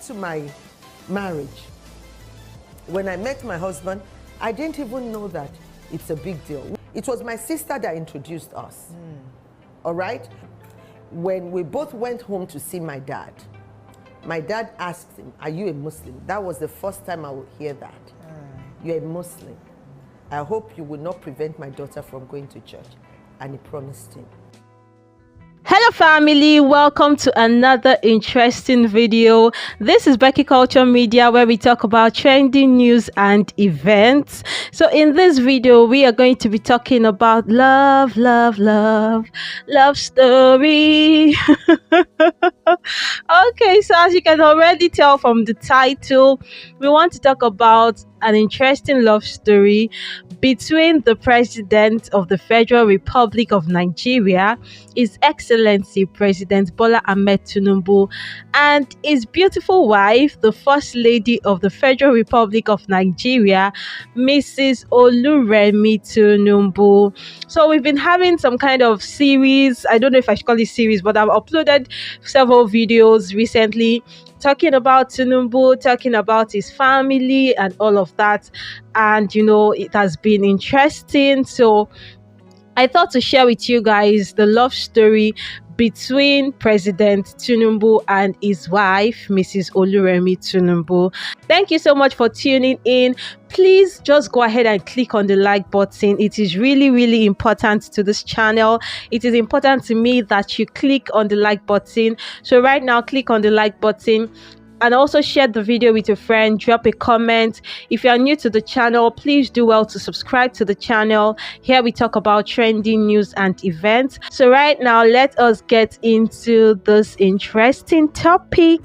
to my marriage, when I met my husband, I didn't even know that it's a big deal. It was my sister that introduced us. All right? When we both went home to see my dad asked him, "Are you a Muslim?" That was the first time I would hear that. You're a Muslim. I hope you will not prevent my daughter from going to church. And he promised him. Hello family, welcome to another interesting video. This is Becky Culture Media, where we talk about trending news and events. So in this video we are going to be talking about love story. Okay, so as you can already tell from the title, we want to talk about an interesting love story between the President of the Federal Republic of Nigeria, His Excellency President Bola Ahmed Tinubu, and his beautiful wife, the First Lady of the Federal Republic of Nigeria, Mrs. Oluremi Tinubu. So we've been having some kind of series, I don't know if I should call it series, but I've uploaded several videos recently talking about Tinubu, talking about his family and all of that. And you know, it has been interesting. So I thought to share with you guys the love story between President Tinubu and his wife, Mrs. Oluremi Tinubu. Thank you so much for tuning in. Please just go ahead and click on the like button. It is really important to this channel. It is important to me that you click on the like button. So right now, click on the like button. And also share the video with your friend, drop a comment. If you are new to the channel, please do well to subscribe to the channel. Here we talk about trending news and events. So right now, let us get into this interesting topic.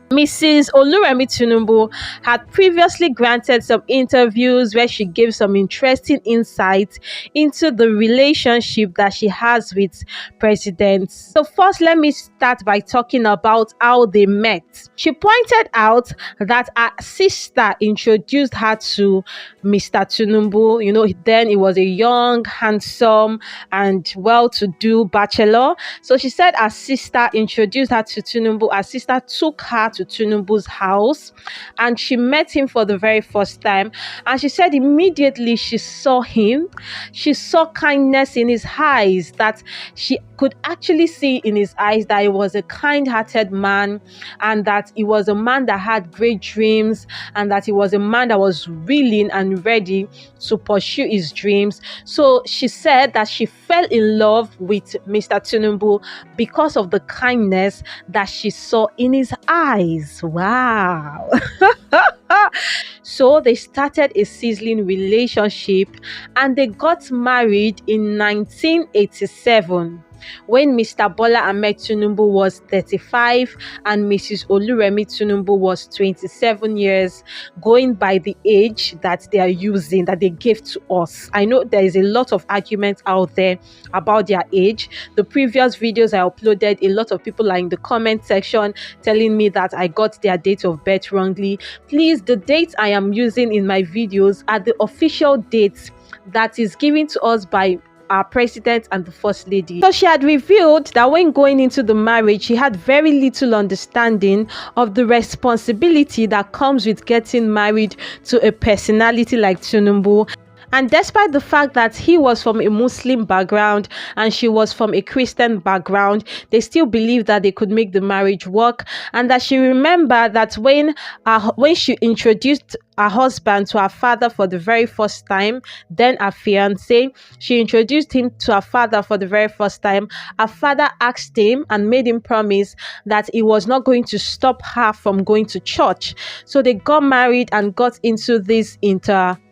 Mrs. Oluremi Tinubu had previously granted some interviews where she gave some interesting insights into the relationship that she has with presidents. So first, let me start by talking about how they met. She pointed out that her sister introduced her to Mr. Tinubu. You know, then he was a young, handsome, and well-to-do bachelor. So she said her sister introduced her to Tinubu. Her sister took her to Tinubu's house and she met him for the very first time, and she said immediately she saw him, she saw kindness in his eyes, that she could actually see in his eyes that he was a kind-hearted man, and that he was a man that had great dreams, and that he was a man that was willing and ready to pursue his dreams. So she said that she fell in love with Mr. Tinubu because of the kindness that she saw in his eyes. Wow. So they started a sizzling relationship and they got married in 1987. When Mr. Bola Ahmed Tinubu was 35 and Mrs. Oluremi Tinubu was 27 years, going by the age that they are using, that they gave to us. I know there is a lot of arguments out there about their age. The previous videos I uploaded, a lot of people are in the comment section telling me that I got their date of birth wrongly. Please, the dates I am using in my videos are the official dates that is given to us by our president and the first lady. So she had revealed that when going into the marriage, she had very little understanding of the responsibility that comes with getting married to a personality like Tinubu. And despite the fact that he was from a Muslim background and she was from a Christian background, they still believed that they could make the marriage work. And that she remembered that when she introduced her husband to her father for the very first time, then her fiance, she introduced him to her father for the very first time. Her father asked him and made him promise that he was not going to stop her from going to church. So they got married and got into this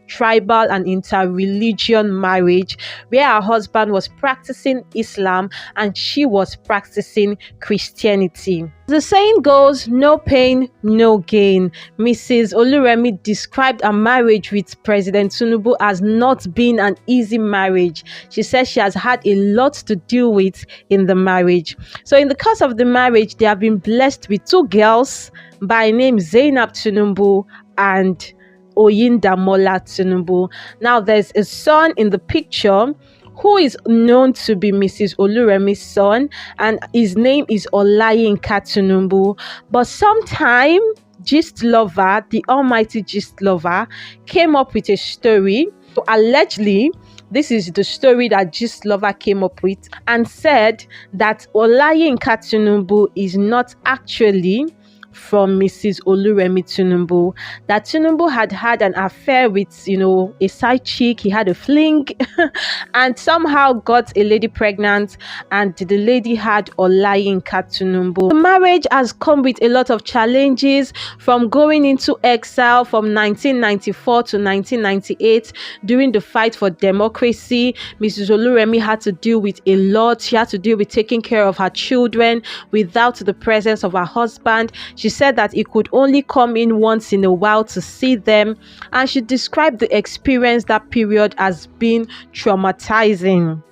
tribal and inter-religion marriage where her husband was practicing Islam and she was practicing Christianity. The saying goes, no pain, no gain. Mrs. Oluremi described her marriage with President Tinubu as not being an easy marriage. She says she has had a lot to deal with in the marriage. So in the course of the marriage, they have been blessed with two girls by name Zainab Tinubu and Oyindamola Tinubu. Now there's a son in the picture who is known to be Mrs. Oluremi's son, and his name is Olayinka Tinubu. But sometime Gist Lover, the almighty Gist Lover, came up with a story. So allegedly, this is the story that Gist Lover came up with, and said that Olayinka Tinubu is not actually from Mrs. Oluremi Tinubu, that Tinubu had an affair with, a side chick. He had a fling and somehow got a lady pregnant, and the lady had Olayinka Tinubu. The marriage has come with a lot of challenges, from going into exile from 1994 to 1998 during the fight for democracy. Mrs. Oluremi had to deal with a lot. She had to deal with taking care of her children without the presence of her husband. She said that he could only come in once in a while to see them, and she described the experience that period as being traumatizing.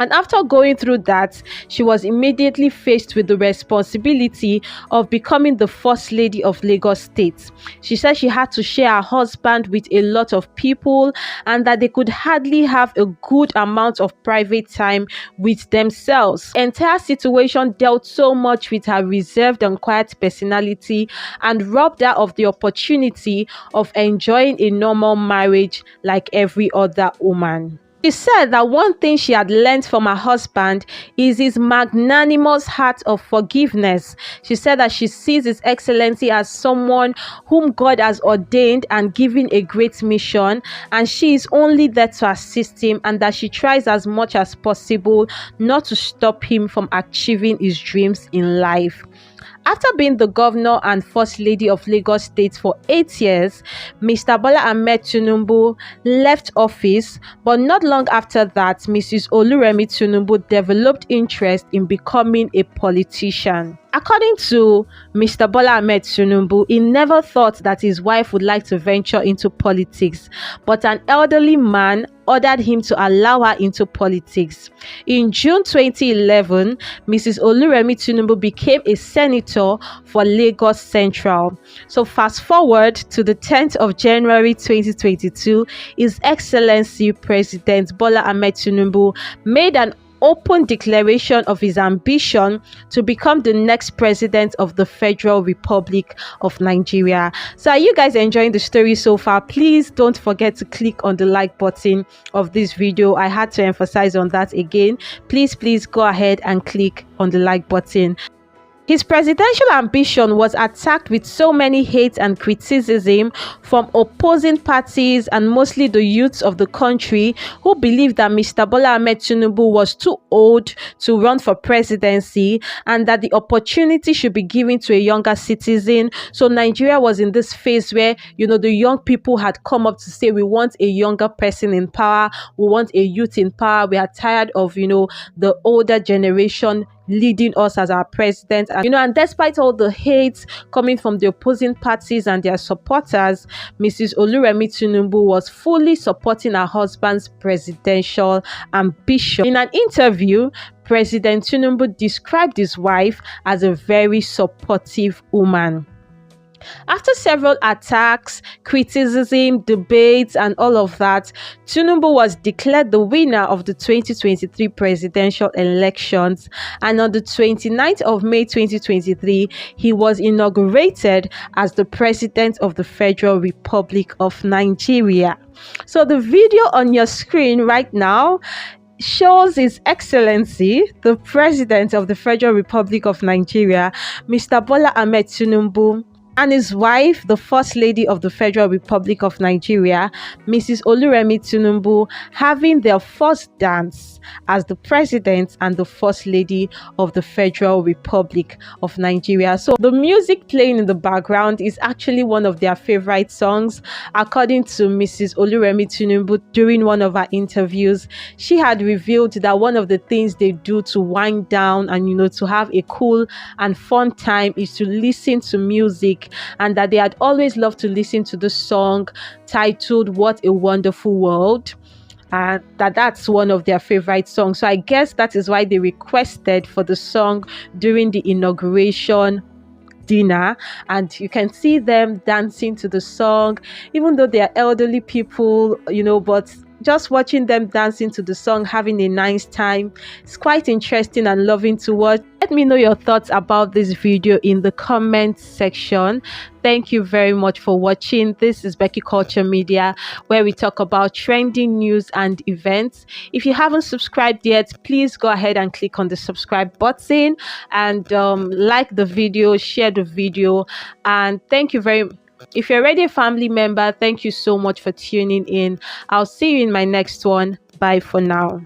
And after going through that, she was immediately faced with the responsibility of becoming the First Lady of Lagos State. She said she had to share her husband with a lot of people, and that they could hardly have a good amount of private time with themselves. The entire situation dealt so much with her reserved and quiet personality, and robbed her of the opportunity of enjoying a normal marriage like every other woman. She said that one thing she had learned from her husband is his magnanimous heart of forgiveness. She said that she sees His Excellency as someone whom God has ordained and given a great mission, and she is only there to assist him, and that she tries as much as possible not to stop him from achieving his dreams in life. After being the governor and first lady of Lagos State for 8 years, Mr. Bola Ahmed Tinubu left office, but not long after that, Mrs. Oluremi Tinubu developed interest in becoming a politician. According to Mr. Bola Ahmed Tinubu, he never thought that his wife would like to venture into politics, but an elderly man ordered him to allow her into politics. In June 2011, Mrs. Oluremi Tinubu became a senator for Lagos Central. So fast forward to the 10th of January 2022, His Excellency President Bola Ahmed Tinubu made an open declaration of his ambition to become the next president of the Federal Republic of Nigeria. So are you guys enjoying the story so far? Please don't forget to click on the like button of this video. I had to emphasize on that again. Please go ahead and click on the like button. His presidential ambition was attacked with so many hate and criticism from opposing parties, and mostly the youths of the country, who believed that Mr. Bola Ahmed Tinubu was too old to run for presidency, and that the opportunity should be given to a younger citizen. So Nigeria was in this phase where, the young people had come up to say, we want a younger person in power, we want a youth in power, we are tired of, the older generation leading us as our president. And despite all the hate coming from the opposing parties and their supporters, Mrs. Oluremi Tinubu was fully supporting her husband's presidential ambition. In an interview, President Tinubu described his wife as a very supportive woman. After several attacks, criticism, debates, and all of that, Tinubu was declared the winner of the 2023 presidential elections, and on the 29th of May 2023, he was inaugurated as the President of the Federal Republic of Nigeria. So the video on your screen right now shows His Excellency, the President of the Federal Republic of Nigeria, Mr. Bola Ahmed Tinubu, and his wife, the First Lady of the Federal Republic of Nigeria, Mrs. Oluremi Tinubu, having their first dance as the President and the First Lady of the Federal Republic of Nigeria. So the music playing in the background is actually one of their favorite songs. According to Mrs. Oluremi Tinubu, during one of her interviews, she had revealed that one of the things they do to wind down and to have a cool and fun time is to listen to music, and that they had always loved to listen to the song titled "What a Wonderful World," and that's one of their favorite songs. So I guess that is why they requested for the song during the inauguration dinner, and you can see them dancing to the song, even though they are elderly people, but just watching them dancing to the song, having a nice time. It's quite interesting and loving to watch. Let me know your thoughts about this video in the comment section. Thank you very much for watching. This is Becky Culture Media, where we talk about trending news and events. If you haven't subscribed yet, please go ahead and click on the subscribe button and like the video, share the video, and thank you very much. If you're already a family member, thank you so much for tuning in. I'll see you in my next one. Bye for now.